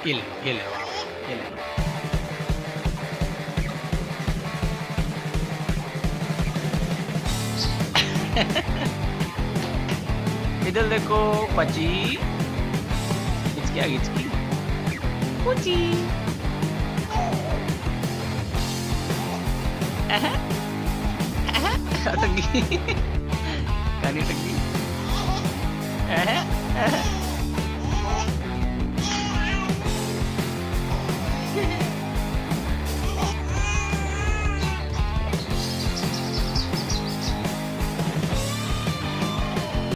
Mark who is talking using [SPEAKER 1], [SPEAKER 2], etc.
[SPEAKER 1] ये ले वाह, ये ले। इधर देखो पची, हिचकी आ हिचकी, पुची। टंगी, कानी टंगी।